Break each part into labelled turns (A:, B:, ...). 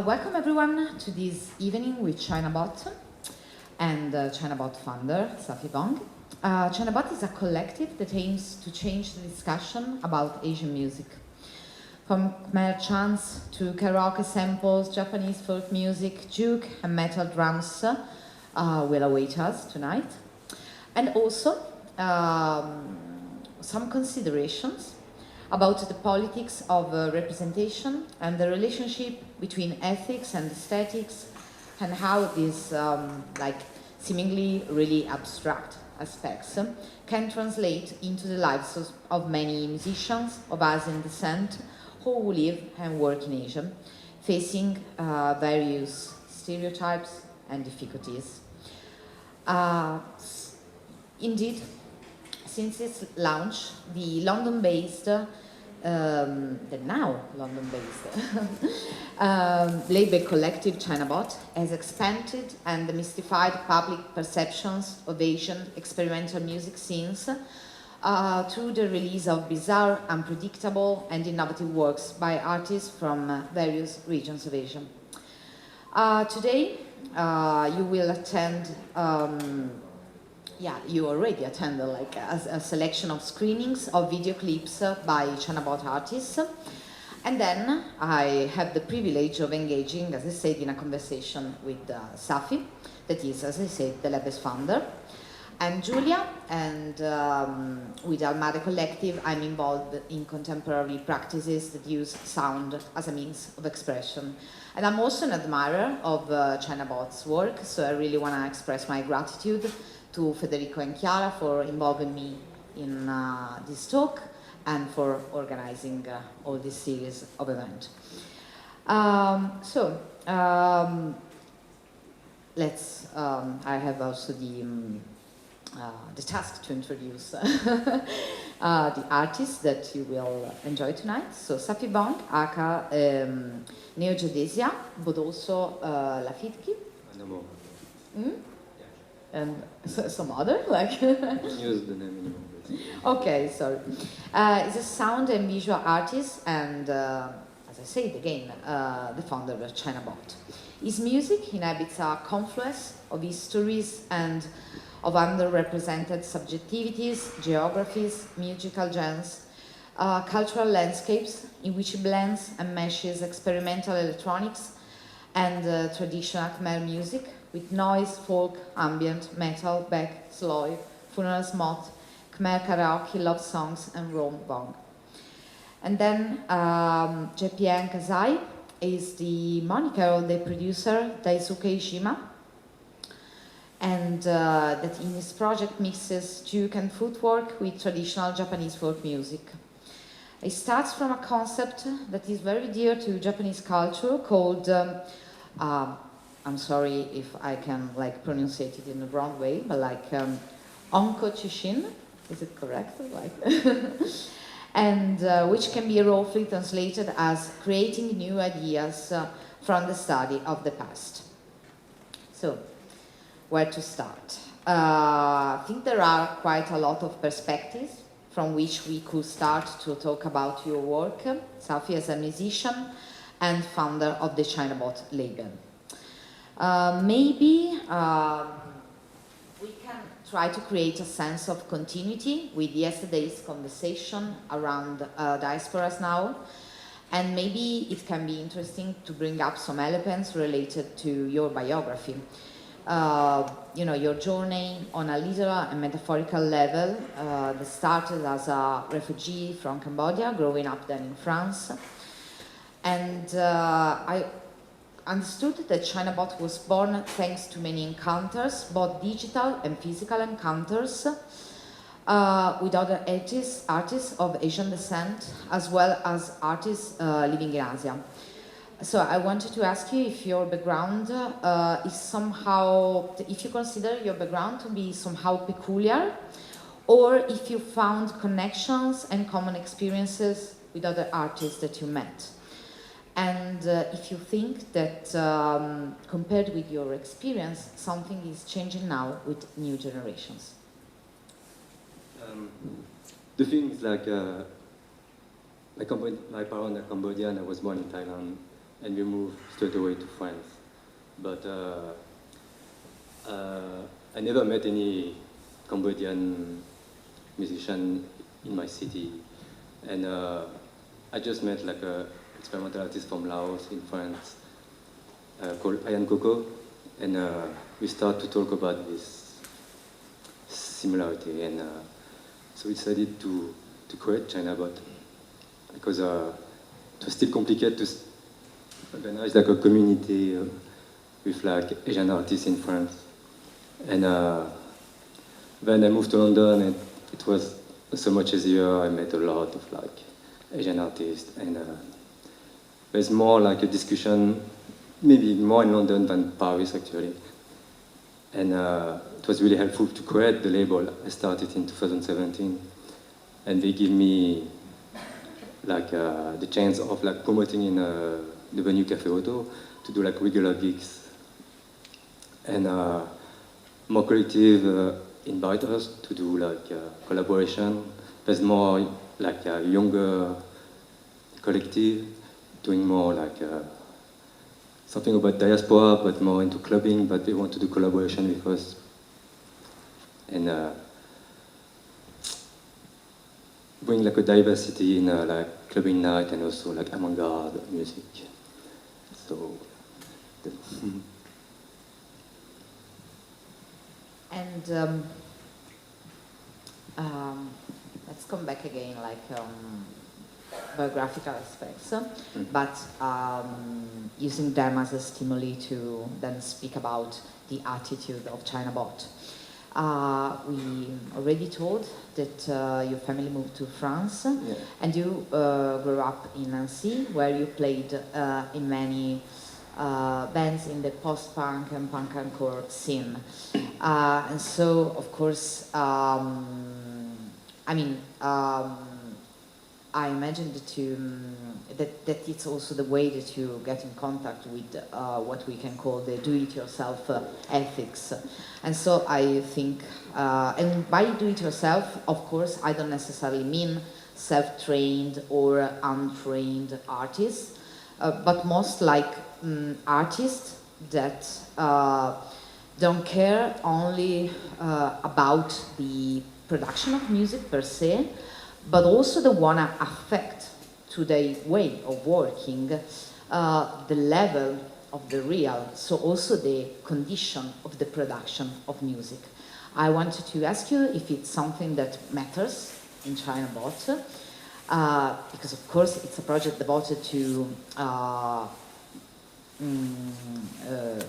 A: Welcome everyone to this evening with Chinabot and Chinabot founder, Safi Bong. Chinabot is a collective that aims to change the discussion about Asian music. From Khmer chants to karaoke samples, Japanese folk music, juke and metal drums will await us tonight. And also some considerations about the politics of representation and the relationship between ethics and aesthetics, and how these seemingly really abstract aspects can translate into the lives of many musicians of Asian descent who live and work in Asia, facing various stereotypes and difficulties. Indeed, since its launch, the London-based, the now London-based label collective Chinabot has expanded and demystified public perceptions of Asian experimental music scenes through the release of bizarre, unpredictable, and innovative works by artists from various regions of Asia. Today, you will attend. You already attended a selection of screenings of video clips by Chinabot artists. And then I have the privilege of engaging, as I said, in a conversation with Safi, that is, as I said, the label's founder, and Giulia, and with Almada Collective, I'm involved in contemporary practices that use sound as a means of expression. And I'm also an admirer of Chinabot's work, so I really want to express my gratitude to Federico and Chiara for involving me in this talk and for organizing all this series of events. I have also the task to introduce the artists that you will enjoy tonight. So Safi Bong, aka Neo Geodesia, but also Lafitki. And some other,
B: Use the name anymore.
A: Okay, sorry. He's a sound and visual artist and, as I said again, the founder of Chinabot. His music inhabits a confluence of histories and of underrepresented subjectivities, geographies, musical genres, cultural landscapes in which he blends and meshes experimental electronics and traditional Khmer music with noise, folk, ambient, metal, Beck, sloy, funeral smot, Khmer karaoke, love songs, and rom bong. And then Jepian Kazai is the moniker of the producer Daisuke Ishima, and that in his project mixes juke and footwork with traditional Japanese folk music. It starts from a concept that is very dear to Japanese culture called I'm sorry if I can pronounce it in the wrong way, but onko chishin, is it correct? And which can be roughly translated as creating new ideas from the study of the past. So, where to start? I think there are quite a lot of perspectives from which we could start to talk about your work, Safi, as a musician and founder of the Chinabot label. Maybe we can try to create a sense of continuity with yesterday's conversation around diasporas now, and maybe it can be interesting to bring up some elements related to your biography. Your journey on a literal and metaphorical level that started as a refugee from Cambodia, growing up then in France. And I understood that Chinabot was born thanks to many encounters, both digital and physical encounters, with other artists of Asian descent, as well as artists living in Asia. So I wanted to ask you if your background is somehow, if you consider your background to be somehow peculiar, or if you found connections and common experiences with other artists that you met. And if you think that compared with your experience, something is changing now with new generations.
B: The thing is my parents are Cambodian, I was born in Thailand. and we moved straight away to France. But I never met any Cambodian musician in my city, and I just met like a experimental artist from Laos in France called Ayan Coco, and we start to talk about this similarity, and so we decided to create Chinabot because it was still complicated to organize like a community with like Asian artists in France, and then I moved to London, and it was so much easier. I met a lot of like Asian artists, and there's more like a discussion, maybe more in London than Paris actually. And it was really helpful to create the label. I started in 2017, and they give me like the chance of like promoting in the venue Café Auto to do like regular gigs, and more creative invite us to do like collaboration. There's more like a younger collective doing more like something about diaspora, but more into clubbing, but they want to do collaboration with us. And bring like a diversity in like clubbing night and also like avant-garde music. So,
A: and let's come back again, like biographical aspects, but using them as a stimuli to then speak about the attitude of Chinabot. We already told that your family moved to France,
B: yeah.
A: and you grew up in Nancy, where you played in many bands in the post-punk and punk hardcore scene. And so, of course, I imagine that it's also the way that you get in contact with what we can call the do-it-yourself ethics. And so I think, and by do-it-yourself, of course, I don't necessarily mean self-trained or untrained artists, but most like artists that don't care only about the production of music per se, but also they want to affect to their way of working the level of the real, so also the condition of the production of music. I wanted to ask you if it's something that matters in Chinabot, because of course it's a project devoted to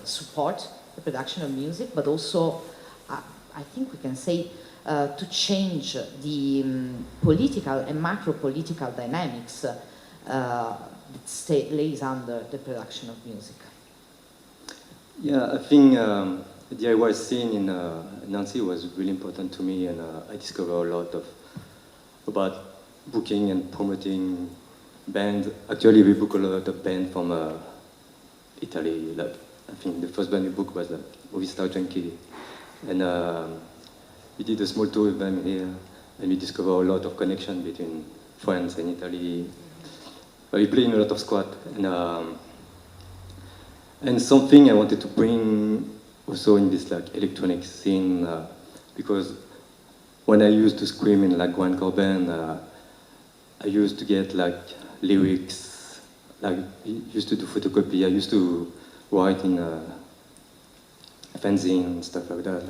A: support the production of music, but also I think we can say to change the political and macro-political dynamics that lays under the production of music.
B: Yeah, I think the DIY scene in Nancy was really important to me, and I discovered a lot about booking and promoting bands. Actually, we book a lot of bands from Italy. Like, I think the first band we booked was Movie Star Junkie, and we did a small tour with them here, and we discovered a lot of connection between France and Italy. We played in a lot of squat, and something I wanted to bring also in this like electronic scene, because when I used to scream in like grindcore band, I used to get like lyrics, like I used to do photocopy, I used to write in fanzine and stuff like that,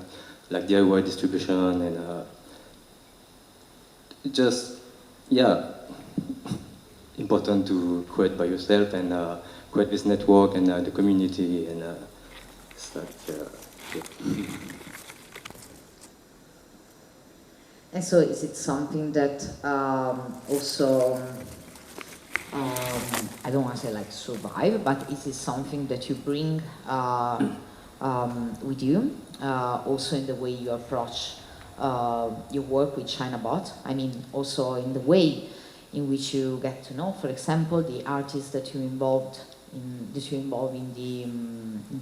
B: like DIY distribution, and just, yeah, important to create by yourself and create this network and the community, and it's like, yeah.
A: And so is it something that also, I don't want to say like survive, but is it something that you bring with you, also in the way you approach your work with Chinabot? I mean, also in the way in which you get to know, for example, the artists that you involve in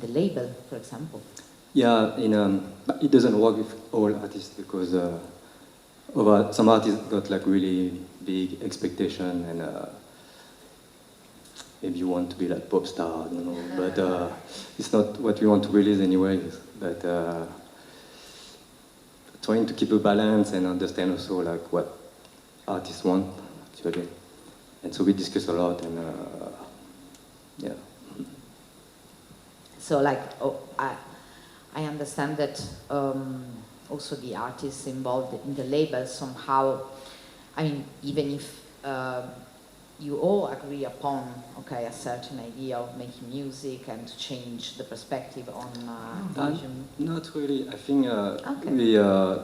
A: the label, for example.
B: Yeah, it doesn't work with all artists because some artists got like really big expectation, and maybe you want to be like pop star, I don't know, but it's not what we want to release anyways. But trying to keep a balance and understand also like what artists want actually. And so we discuss a lot and yeah.
A: So like, I understand that also the artists involved in the label somehow, I mean, even if you all agree upon, okay, a certain idea of making music and to change the perspective on vision.
B: Not really. I think
A: Okay.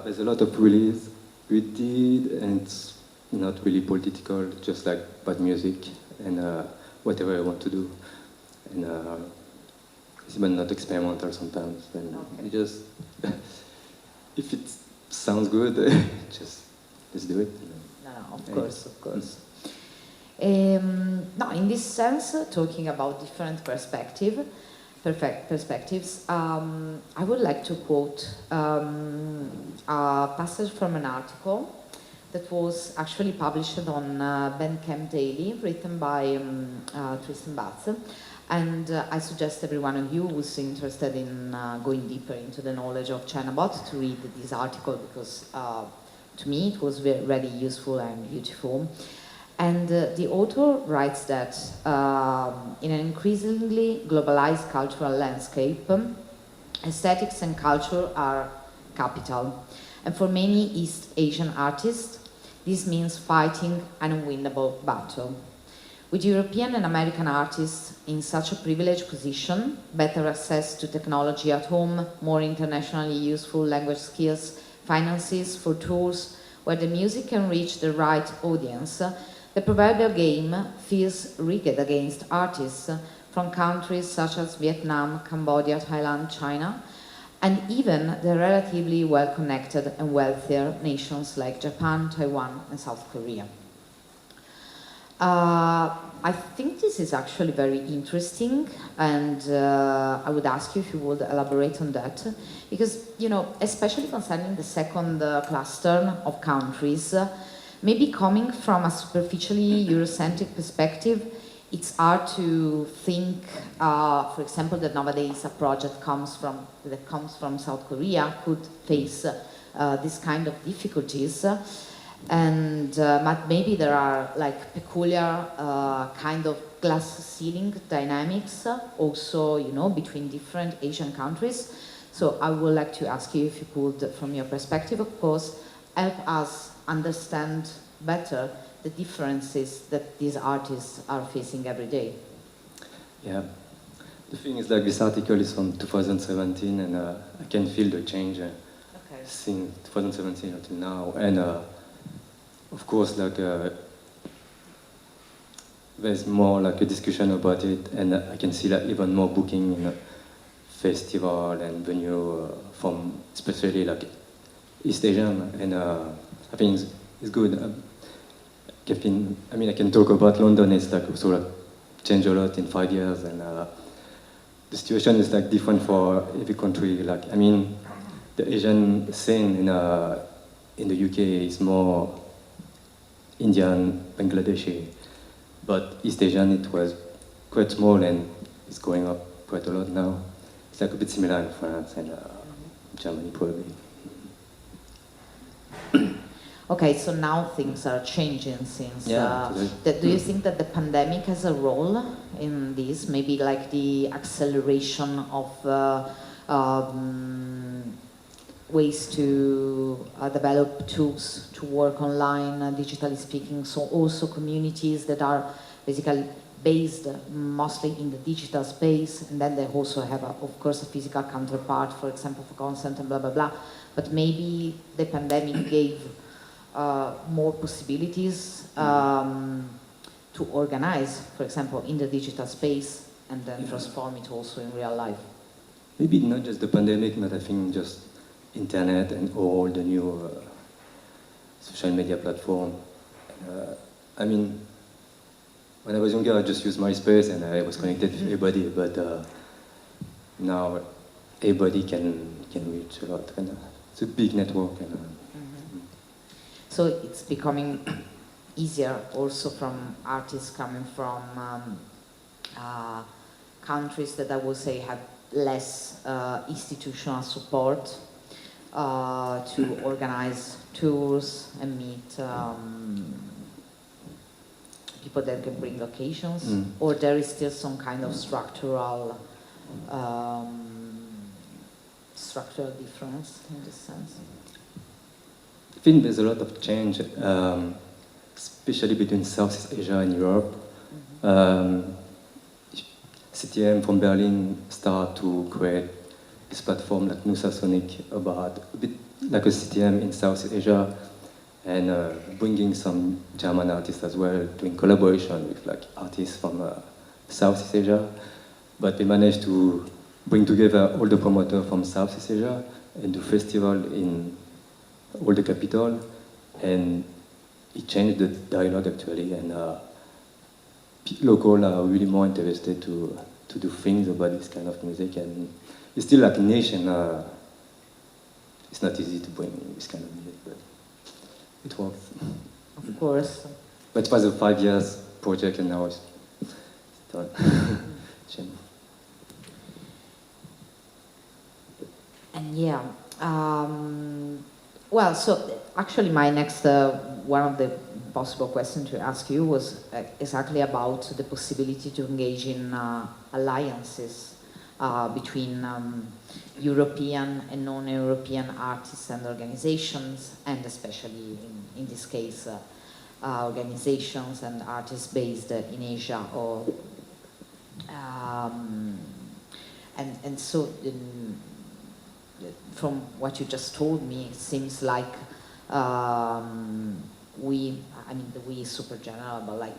B: there's a lot of release we did, and it's not really political, just like about music and whatever I want to do. And it's even not experimental sometimes. And
A: Okay.
B: you just, if it sounds good, just let's do it.
A: No, of course, of course. No, in this sense, talking about different perspectives, I would like to quote a passage from an article that was actually published on Bandcamp Daily, written by Tristan Batz. And I suggest every one of you who's interested in going deeper into the knowledge of Chinabot to read this article, because to me it was very useful and beautiful. And the author writes that in an increasingly globalized cultural landscape, aesthetics and culture are capital. And for many East Asian artists, this means fighting an unwinnable battle. With European and American artists in such a privileged position, better access to technology at home, more internationally useful language skills, finances for tours where the music can reach the right audience, the proverbial game feels rigged against artists from countries such as Vietnam, Cambodia, Thailand, China, and even the relatively well-connected and wealthier nations like Japan, Taiwan, and South Korea. I think this is actually very interesting, and I would ask you if you would elaborate on that, because, you know, especially concerning the second cluster of countries, maybe coming from a superficially Eurocentric perspective, it's hard to think, for example, that nowadays a project that comes from South Korea could face this kind of difficulties. But maybe there are like peculiar kind of glass ceiling dynamics also, you know, between different Asian countries. So I would like to ask you if you could, from your perspective, of course, help us understand better the differences that these artists are facing every day.
B: Yeah. The thing is, like, this article is from 2017, and I can feel the change since 2017 until now. And of course, like, there's more like a discussion about it, and I can see like even more booking in a festival and venue from especially like East Asian, and I think it's good. I can talk about London. It's like also like changed a lot in 5 years, and the situation is like different for every country. Like, I mean, the Asian scene in the UK is more Indian, Bangladeshi, but East Asian it was quite small and it's going up quite a lot now. It's like a bit similar in France and Germany probably.
A: Okay, so now things are changing since. Do you think that the pandemic has a role in this? Maybe like the acceleration of ways to develop tools to work online, digitally speaking. So also communities that are basically based mostly in the digital space, and then they also have, of course, a physical counterpart, for example, for consent and blah, blah, blah. But maybe the pandemic gave more possibilities to organize, for example, in the digital space, and then transform it also in real life.
B: Maybe not just the pandemic, but I think just internet and all the new social media platform. I mean, when I was younger, I just used MySpace and I was connected to everybody, but now everybody can reach a lot. And it's a big network. And,
A: So it's becoming easier also from artists coming from countries that I would say have less institutional support to organize tours and meet people that can bring occasions, or there is still some kind of structural difference in this sense?
B: I think there's a lot of change, especially between Southeast Asia and Europe. CTM from Berlin started to create this platform like Nusa Sonic, about a bit like a CTM in Southeast Asia, and bringing some German artists as well, doing collaboration with like artists from Southeast Asia. But we managed to bring together all the promoters from Southeast Asia and do festival in all the capital, and it changed the dialogue actually, and local are really more interested to do things about this kind of music, and it's still like a nation. It's not easy to bring this kind of music, but it works.
A: Of course.
B: But it was a 5 years project, and now it's done. Shame.
A: And yeah, well, so actually my next, one of the possible questions to ask you was exactly about the possibility to engage in alliances between European and non-European artists and organizations, and especially in this case, organizations and artists based in Asia, or and so from what you just told me, it seems like we is super general, but like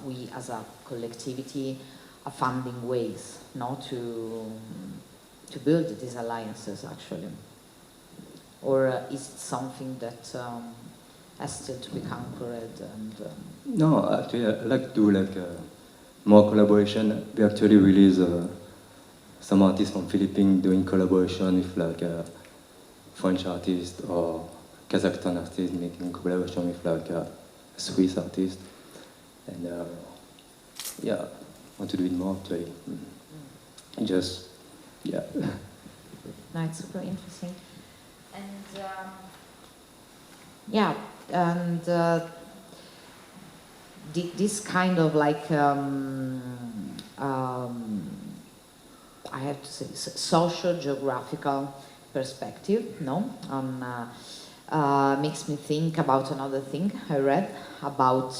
A: we as a collectivity are finding ways not to build these alliances actually, or is it something that has still to be conquered? And
B: no, actually, I like to do more collaboration. We actually release some artists from Philippines doing collaboration with like French artists, or Kazakhstan artists making collaboration with like Swiss artists, and yeah, I want to do it more actually. Just yeah.
A: No, it's super interesting, and yeah, and this kind of like I have to say social geographical perspective, no, on makes me think about another thing I read about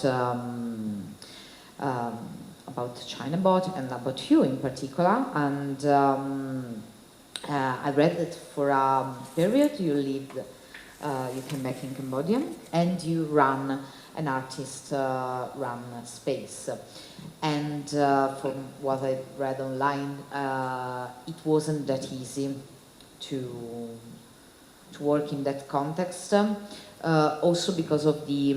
A: Chinabot and about you in particular, and I read that for a period you lived, you came back in Cambodia, and you run an artist-run space. And from what I read online, it wasn't that easy to work in that context, also because of the,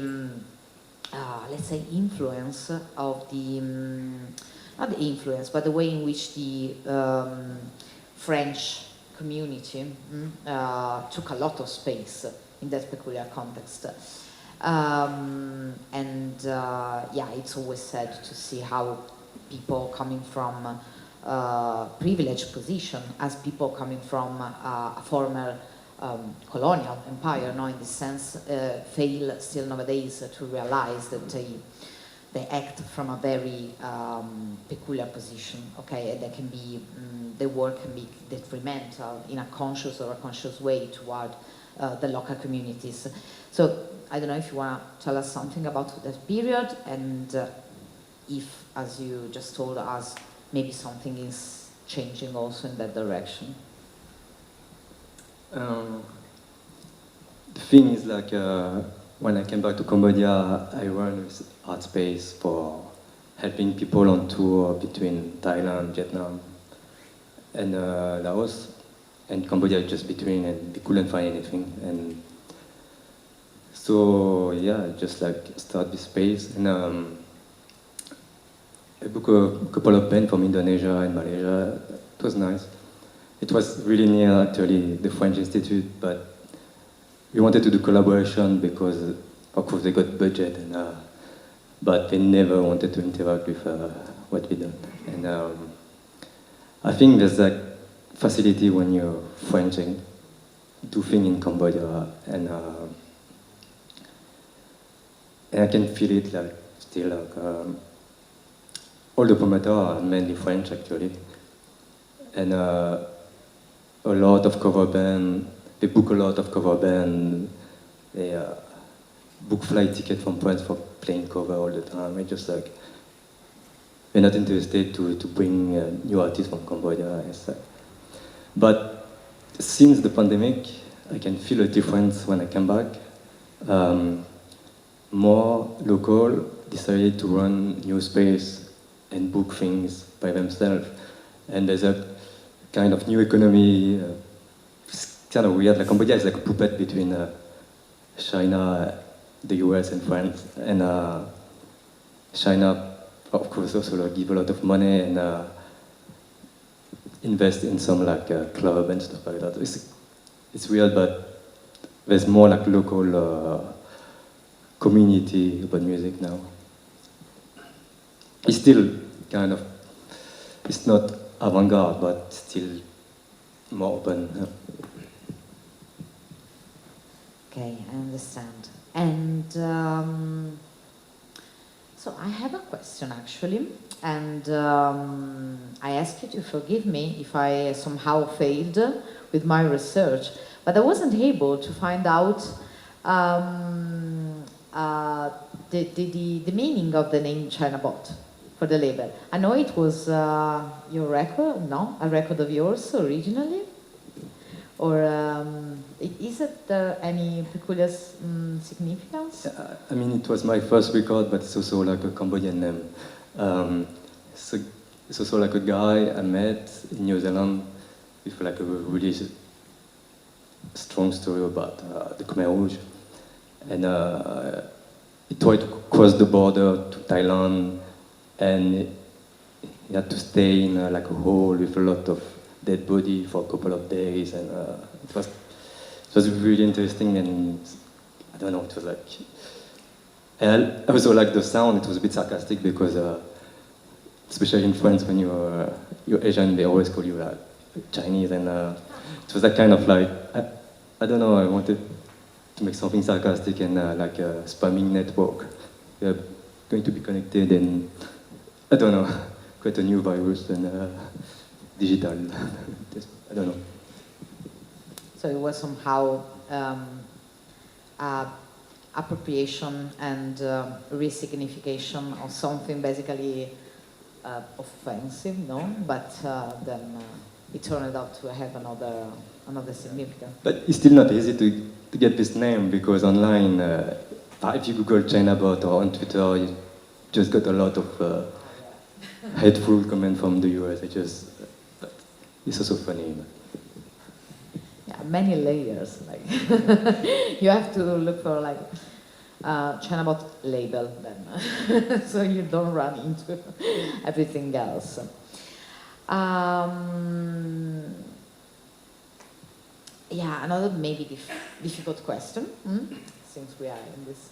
A: let's say, influence of the, not the influence, but the way in which the French community took a lot of space in that peculiar context. Yeah, it's always sad to see how people coming from privileged position, as people coming from a former colonial empire, no, in this sense, fail still nowadays to realize that they act from a very peculiar position, okay, and they can be, their work can be detrimental in a conscious or a conscious way toward the local communities. So I don't know if you want to tell us something about that period, and if, as you just told us, maybe something is changing also in that direction.
B: The thing is, like, when I came back to Cambodia, I ran this art space for helping people on tour between Thailand, Vietnam, and Laos, and Cambodia just between, and we couldn't find anything. And so, yeah, just like start this space, and I booked a couple of bands from Indonesia and Malaysia. It was nice. It was really near, actually, the French Institute, but we wanted to do collaboration because, of course, they got budget, and but they never wanted to interact with what we done. And I think there's like facility when you're French and do things in Cambodia, and I can feel it like still like all the promoters are mainly French actually, and a lot of cover band. They book a lot of cover band. They book flight ticket from France for playing cover all the time. It's just like they're not interested to bring new artists from Cambodia. But since the pandemic, I can feel a difference when I come back. More local decided to run new space and book things by themselves. And there's a kind of new economy. It's kind of weird. Like Cambodia is like a puppet between China, the US, and France. And China, of course, also like, give a lot of money and invest in some like club and stuff like that. It's weird, but there's more like local community about music now. It's still kind of, it's not avant-garde, but still more open.
A: Okay, I understand. And so I have a question actually, and I ask you to forgive me if I somehow failed with my research, but I wasn't able to find out the meaning of the name Chinabot for the label. I know it was your record, no? A record of yours originally? Or is it any peculiar significance?
B: I mean, it was my first record, but it's also like a Cambodian name. So it's also like a guy I met in New Zealand with like a really strong story about the Khmer Rouge. And he tried to cross the border to Thailand, and he had to stay in like a hole with a lot of dead body for a couple of days, and it was really interesting, and I don't know, it was like, and I also like the sound. It was a bit sarcastic because especially in France, when you're Asian, they always call you like Chinese, and it was that kind of like, I don't know, I wanted to make something sarcastic and like a spamming network. They're going to be connected, and I don't know, quite a new virus and digital. I don't know.
A: So it was somehow appropriation and resignification of something basically offensive, no? But then it turned out to have another significance.
B: But it's still not easy to get this name, because online, if you Google Chinabot or on Twitter, you just got a lot of hateful comments from the US. It's also funny.
A: Yeah, many layers. Like you have to look for like Chinabot label then, so you don't run into everything else. Yeah, another maybe difficult question, since we are in this.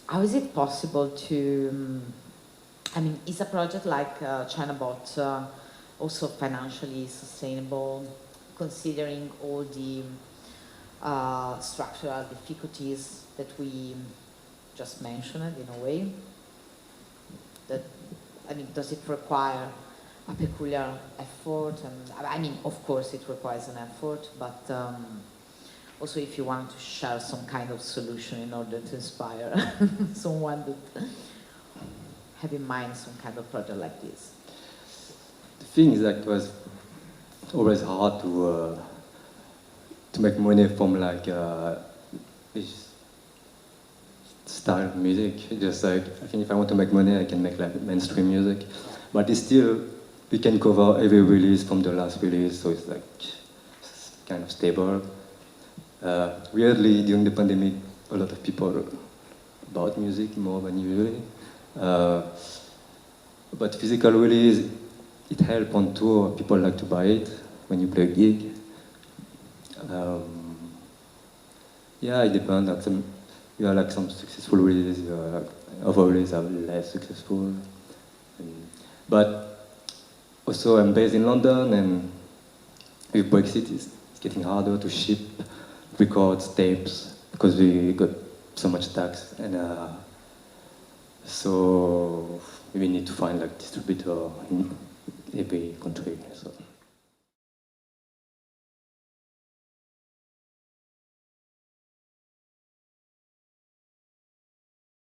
A: How is it possible to? I mean, is a project like Chinabot also financially sustainable, considering all the structural difficulties that we just mentioned in a way? That, I mean, does it require a peculiar effort? And I mean, of course, it requires an effort, but also if you want to share some kind of solution in order to inspire someone that have in mind some kind of project like this.
B: The thing is that it was always hard to make money from like this style of music. Just like, I think if I want to make money, I can make like mainstream music, but it's still, we can cover every release from the last release, so it's like kind of stable. Weirdly, during the pandemic, a lot of people bought music more than usually. But physical release, it helps on tour. People like to buy it when you play a gig. Yeah, it depends. Like you have like some successful releases, overlays are less successful. But also I'm based in London, and with Brexit it's getting harder to ship records, tapes, because we got so much tax, and so we need to find like distributor in every country. So.